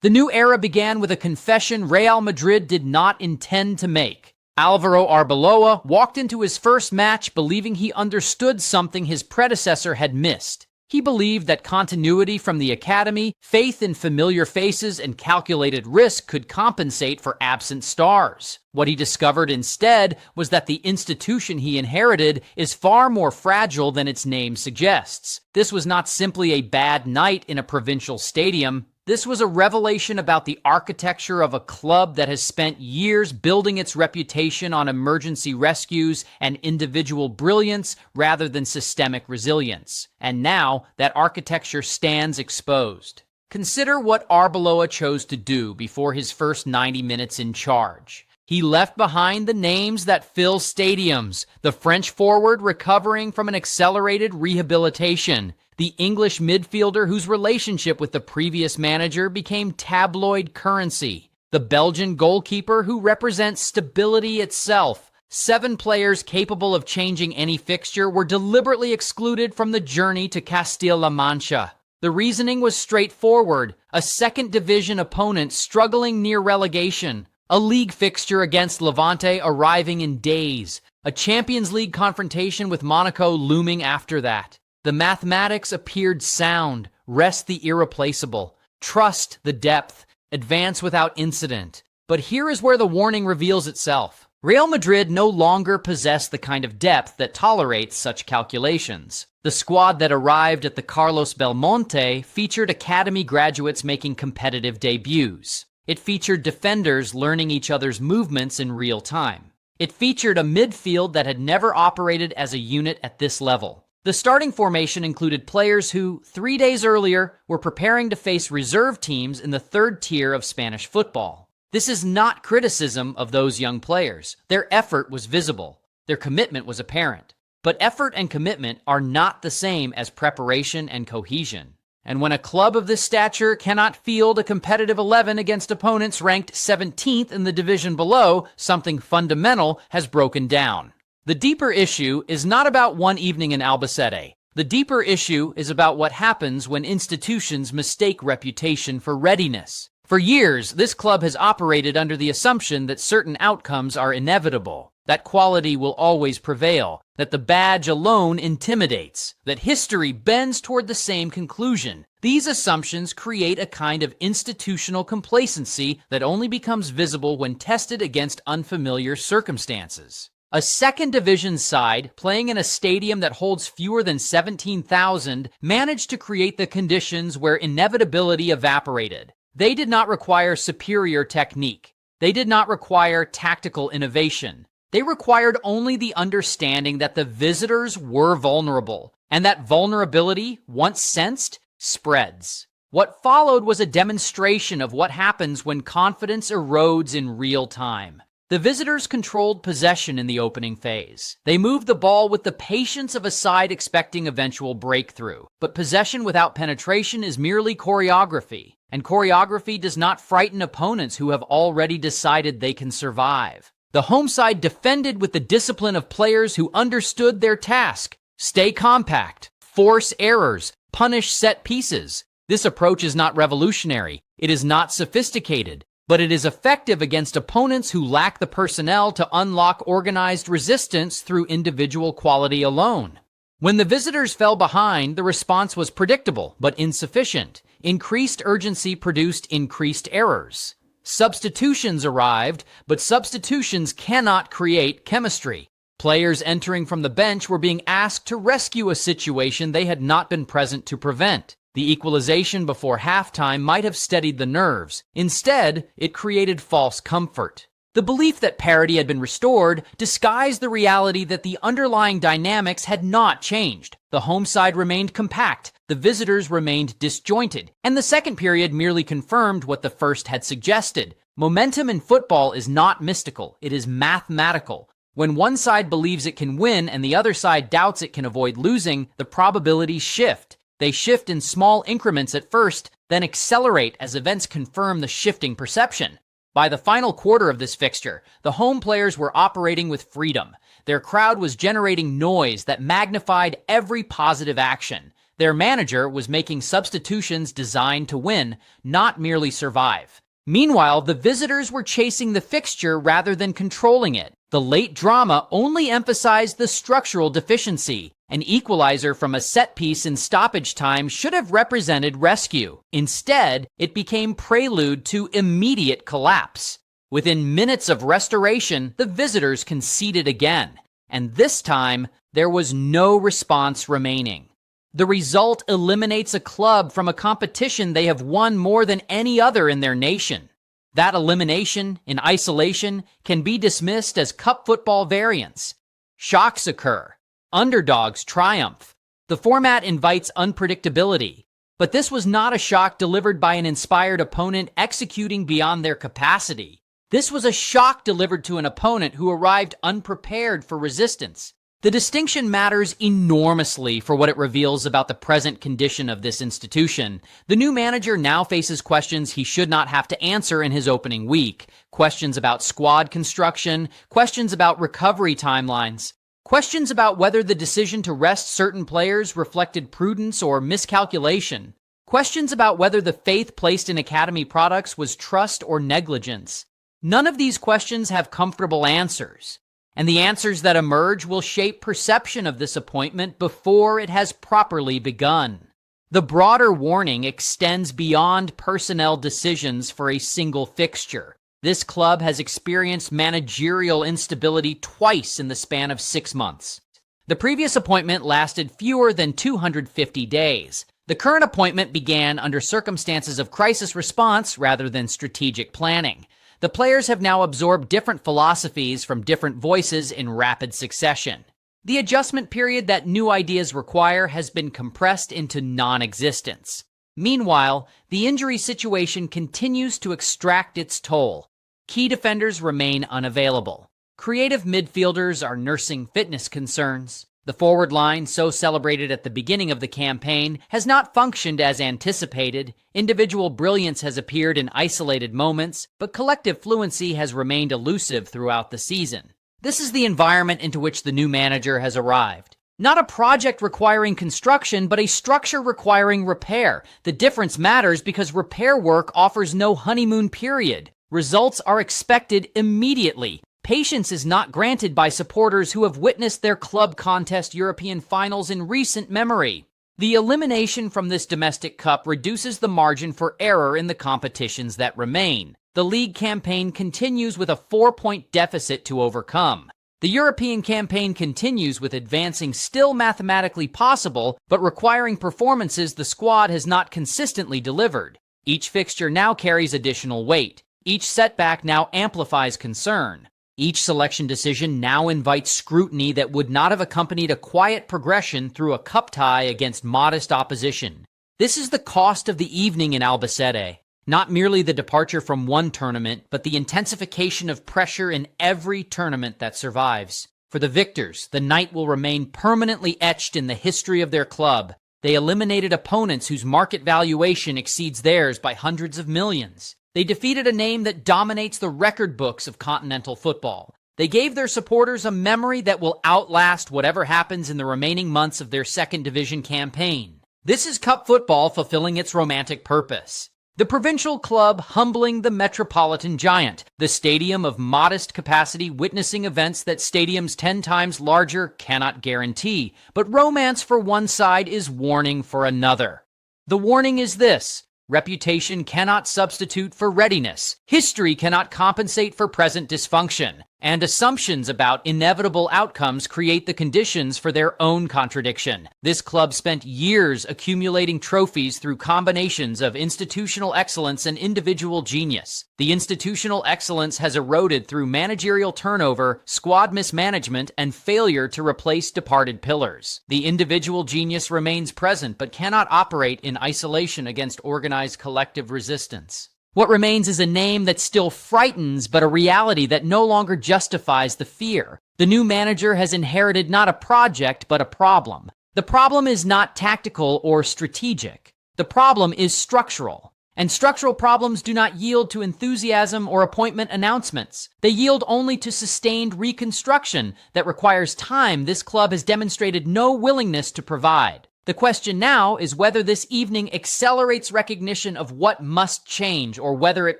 The new era began with a confession Real Madrid did not intend to make. Álvaro Arbeloa walked into his first match believing he understood something his predecessor had missed. He believed that continuity from the academy, faith in familiar faces, and calculated risk could compensate for absent stars. What he discovered instead was that the institution he inherited is far more fragile than its name suggests. This was not simply a bad night in a provincial stadium. This was a revelation about the architecture of a club that has spent years building its reputation on emergency rescues and individual brilliance rather than systemic resilience. And now, that architecture stands exposed. Consider what Arbeloa chose to do before his first 90 minutes in charge. He left behind the names that fill stadiums, the French forward recovering from an accelerated rehabilitation, the English midfielder whose relationship with the previous manager became tabloid currency, the Belgian goalkeeper who represents stability itself. 7 players capable of changing any fixture were deliberately excluded from the journey to Castilla-La Mancha. The reasoning was straightforward: a second division opponent struggling near relegation, a league fixture against Levante arriving in days, a Champions League confrontation with Monaco looming after that. The mathematics appeared sound: rest the irreplaceable, trust the depth, advance without incident. But here is where the warning reveals itself. Real Madrid no longer possessed the kind of depth that tolerates such calculations. The squad that arrived at the Carlos Belmonte featured academy graduates making competitive debuts. It featured defenders learning each other's movements in real time. It featured a midfield that had never operated as a unit at this level. The starting formation included players who, 3 days earlier, were preparing to face reserve teams in the third tier of Spanish football. This is not criticism of those young players. Their effort was visible. Their commitment was apparent. But effort and commitment are not the same as preparation and cohesion. And when a club of this stature cannot field a competitive 11 against opponents ranked 17th in the division below, something fundamental has broken down. The deeper issue is not about one evening in Albacete. The deeper issue is about what happens when institutions mistake reputation for readiness. For years, this club has operated under the assumption that certain outcomes are inevitable, that quality will always prevail, that the badge alone intimidates, that history bends toward the same conclusion. These assumptions create a kind of institutional complacency that only becomes visible when tested against unfamiliar circumstances. A second division side, playing in a stadium that holds fewer than 17,000, managed to create the conditions where inevitability evaporated. They did not require superior technique. They did not require tactical innovation. They required only the understanding that the visitors were vulnerable, and that vulnerability, once sensed, spreads. What followed was a demonstration of what happens when confidence erodes in real time. The visitors controlled possession in the opening phase. They moved the ball with the patience of a side expecting eventual breakthrough. But possession without penetration is merely choreography, and choreography does not frighten opponents who have already decided they can survive. The home side defended with the discipline of players who understood their task: stay compact, force errors, punish set pieces. This approach is not revolutionary. It is not sophisticated. But it is effective against opponents who lack the personnel to unlock organized resistance through individual quality alone. When the visitors fell behind, the response was predictable but insufficient. Increased urgency produced increased errors. Substitutions arrived, but substitutions cannot create chemistry. Players entering from the bench were being asked to rescue a situation they had not been present to prevent. The equalization before halftime might have steadied the nerves. Instead, it created false comfort. The belief that parity had been restored disguised the reality that the underlying dynamics had not changed. The home side remained compact, the visitors remained disjointed, and the second period merely confirmed what the first had suggested. Momentum in football is not mystical, it is mathematical. When one side believes it can win and the other side doubts it can avoid losing, the probabilities shift. They shift in small increments at first, then accelerate as events confirm the shifting perception. By the final quarter of this fixture, the home players were operating with freedom. Their crowd was generating noise that magnified every positive action. Their manager was making substitutions designed to win, not merely survive. Meanwhile, the visitors were chasing the fixture rather than controlling it. The late drama only emphasized the structural deficiency. An equalizer from a set piece in stoppage time should have represented rescue. Instead, it became prelude to immediate collapse. Within minutes of restoration, the visitors conceded again, and this time, there was no response remaining. The result eliminates a club from a competition they have won more than any other in their nation. That elimination, in isolation, can be dismissed as cup football variance. Shocks occur. Underdogs triumph. The format invites unpredictability. But this was not a shock delivered by an inspired opponent executing beyond their capacity. This was a shock delivered to an opponent who arrived unprepared for resistance. The distinction matters enormously for what it reveals about the present condition of this institution. The new manager now faces questions he should not have to answer in his opening week. Questions about squad construction, questions about recovery timelines, questions about whether the decision to rest certain players reflected prudence or miscalculation, questions about whether the faith placed in academy products was trust or negligence. None of these questions have comfortable answers. And the answers that emerge will shape perception of this appointment before it has properly begun. The broader warning extends beyond personnel decisions for a single fixture. This club has experienced managerial instability twice in the span of 6 months. The previous appointment lasted fewer than 250 days. The current appointment began under circumstances of crisis response rather than strategic planning. The players have now absorbed different philosophies from different voices in rapid succession. The adjustment period that new ideas require has been compressed into non-existence. Meanwhile, the injury situation continues to extract its toll. Key defenders remain unavailable. Creative midfielders are nursing fitness concerns. The forward line, so celebrated at the beginning of the campaign, has not functioned as anticipated. Individual brilliance has appeared in isolated moments, but collective fluency has remained elusive throughout the season. This is the environment into which the new manager has arrived. Not a project requiring construction, but a structure requiring repair. The difference matters because repair work offers no honeymoon period. Results are expected immediately. Patience is not granted by supporters who have witnessed their club contest European finals in recent memory. The elimination from this domestic cup reduces the margin for error in the competitions that remain. The league campaign continues with a 4-point deficit to overcome. The European campaign continues with advancing still mathematically possible, but requiring performances the squad has not consistently delivered. Each fixture now carries additional weight. Each setback now amplifies concern. Each selection decision now invites scrutiny that would not have accompanied a quiet progression through a cup tie against modest opposition. This is the cost of the evening in Albacete. Not merely the departure from one tournament, but the intensification of pressure in every tournament that survives. For the victors, the night will remain permanently etched in the history of their club. They eliminated opponents whose market valuation exceeds theirs by hundreds of millions. They defeated a name that dominates the record books of continental football. They gave their supporters a memory that will outlast whatever happens in the remaining months of their second division campaign. This is cup football fulfilling its romantic purpose. The provincial club humbling the metropolitan giant. The stadium of modest capacity witnessing events that stadiums 10 times larger cannot guarantee. But romance for one side is warning for another. The warning is this: reputation cannot substitute for readiness. History cannot compensate for present dysfunction. And assumptions about inevitable outcomes create the conditions for their own contradiction. This club spent years accumulating trophies through combinations of institutional excellence and individual genius. The institutional excellence has eroded through managerial turnover, squad mismanagement, and failure to replace departed pillars. The individual genius remains present but cannot operate in isolation against organized collective resistance. What remains is a name that still frightens, but a reality that no longer justifies the fear. The new manager has inherited not a project, but a problem. The problem is not tactical or strategic. The problem is structural. And structural problems do not yield to enthusiasm or appointment announcements. They yield only to sustained reconstruction that requires time this club has demonstrated no willingness to provide. The question now is whether this evening accelerates recognition of what must change, or whether it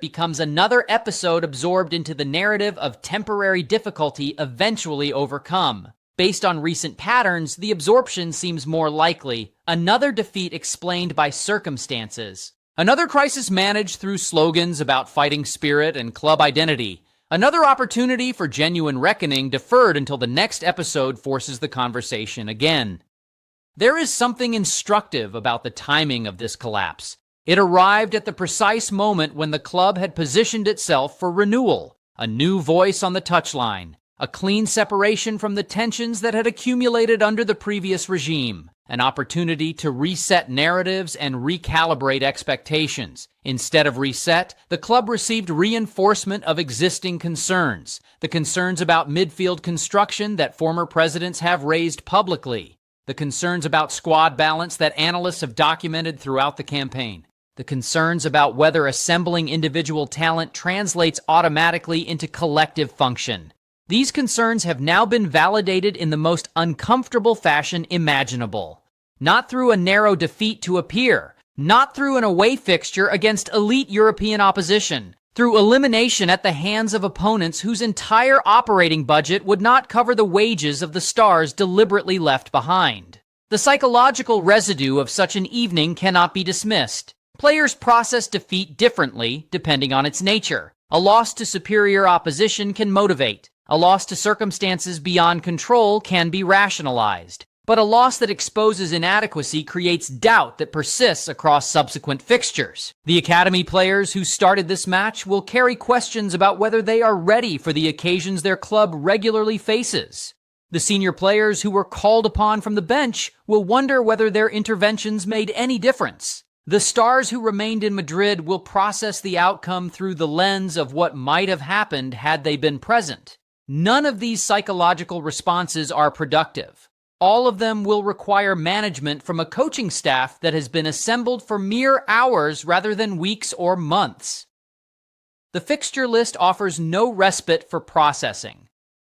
becomes another episode absorbed into the narrative of temporary difficulty eventually overcome. Based on recent patterns, the absorption seems more likely. Another defeat explained by circumstances. Another crisis managed through slogans about fighting spirit and club identity. Another opportunity for genuine reckoning deferred until the next episode forces the conversation again. There is something instructive about the timing of this collapse. It arrived at the precise moment when the club had positioned itself for renewal, a new voice on the touchline, a clean separation from the tensions that had accumulated under the previous regime, an opportunity to reset narratives and recalibrate expectations. Instead of reset, the club received reinforcement of existing concerns, the concerns about midfield construction that former presidents have raised publicly, the concerns about squad balance that analysts have documented throughout the campaign, the concerns about whether assembling individual talent translates automatically into collective function. These concerns have now been validated in the most uncomfortable fashion imaginable. Not through a narrow defeat to appear, not through an away fixture against elite European opposition, through elimination at the hands of opponents whose entire operating budget would not cover the wages of the stars deliberately left behind. The psychological residue of such an evening cannot be dismissed. Players process defeat differently depending on its nature. A loss to superior opposition can motivate. A loss to circumstances beyond control can be rationalized. But a loss that exposes inadequacy creates doubt that persists across subsequent fixtures. The academy players who started this match will carry questions about whether they are ready for the occasions their club regularly faces. The senior players who were called upon from the bench will wonder whether their interventions made any difference. The stars who remained in Madrid will process the outcome through the lens of what might have happened had they been present. None of these psychological responses are productive. All of them will require management from a coaching staff that has been assembled for mere hours rather than weeks or months. The fixture list offers no respite for processing.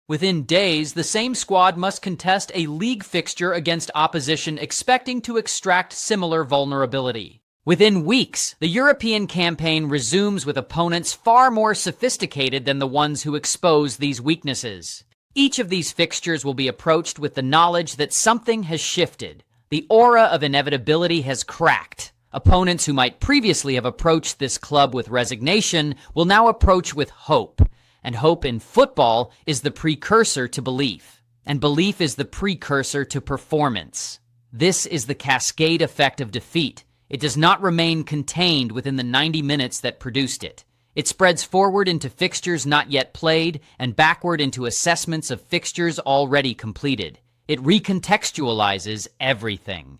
Within days, the same squad must contest a league fixture against opposition expecting to extract similar vulnerability. Within weeks, the European campaign resumes with opponents far more sophisticated than the ones who expose these weaknesses. Each of these fixtures will be approached with the knowledge that something has shifted. The aura of inevitability has cracked. Opponents who might previously have approached this club with resignation will now approach with hope. And hope in football is the precursor to belief. And belief is the precursor to performance. This is the cascade effect of defeat. It does not remain contained within the 90 minutes that produced it. It spreads forward into fixtures not yet played and backward into assessments of fixtures already completed. It recontextualizes everything.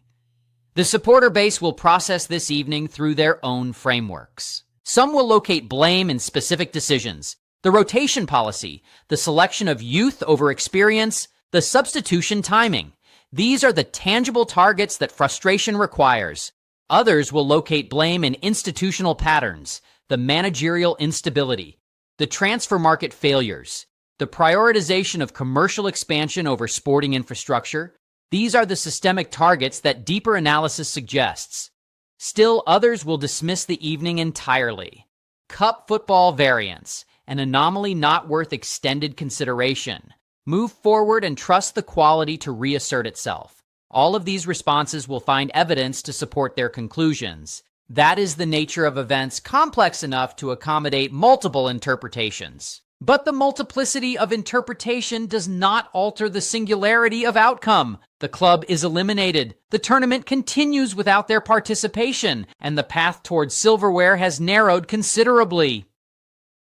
The supporter base will process this evening through their own frameworks. Some will locate blame in specific decisions, the rotation policy, the selection of youth over experience, the substitution timing. These are the tangible targets that frustration requires. Others will locate blame in institutional patterns, the managerial instability, the transfer market failures, the prioritization of commercial expansion over sporting infrastructure. These are the systemic targets that deeper analysis suggests. Still, others will dismiss the evening entirely. Cup football variance, an anomaly not worth extended consideration. Move forward and trust the quality to reassert itself. All of these responses will find evidence to support their conclusions. That is the nature of events complex enough to accommodate multiple interpretations. But the multiplicity of interpretation does not alter the singularity of outcome. The club is eliminated. The tournament continues without their participation, and the path towards silverware has narrowed considerably.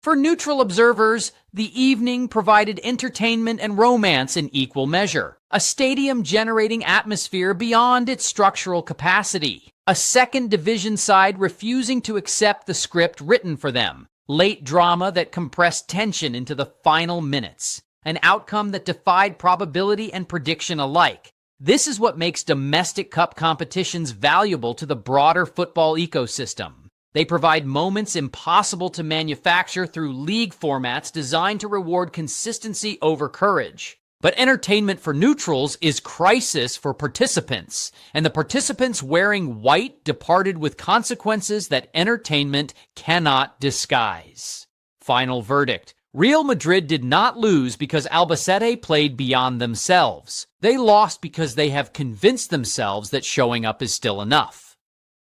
For neutral observers, the evening provided entertainment and romance in equal measure. A stadium-generating atmosphere beyond its structural capacity. A second division side refusing to accept the script written for them. Late drama that compressed tension into the final minutes. An outcome that defied probability and prediction alike. This is what makes domestic cup competitions valuable to the broader football ecosystem. They provide moments impossible to manufacture through league formats designed to reward consistency over courage. But entertainment for neutrals is crisis for participants, and the participants wearing white departed with consequences that entertainment cannot disguise. Final verdict. Real Madrid did not lose because Albacete played beyond themselves. They lost because they have convinced themselves that showing up is still enough.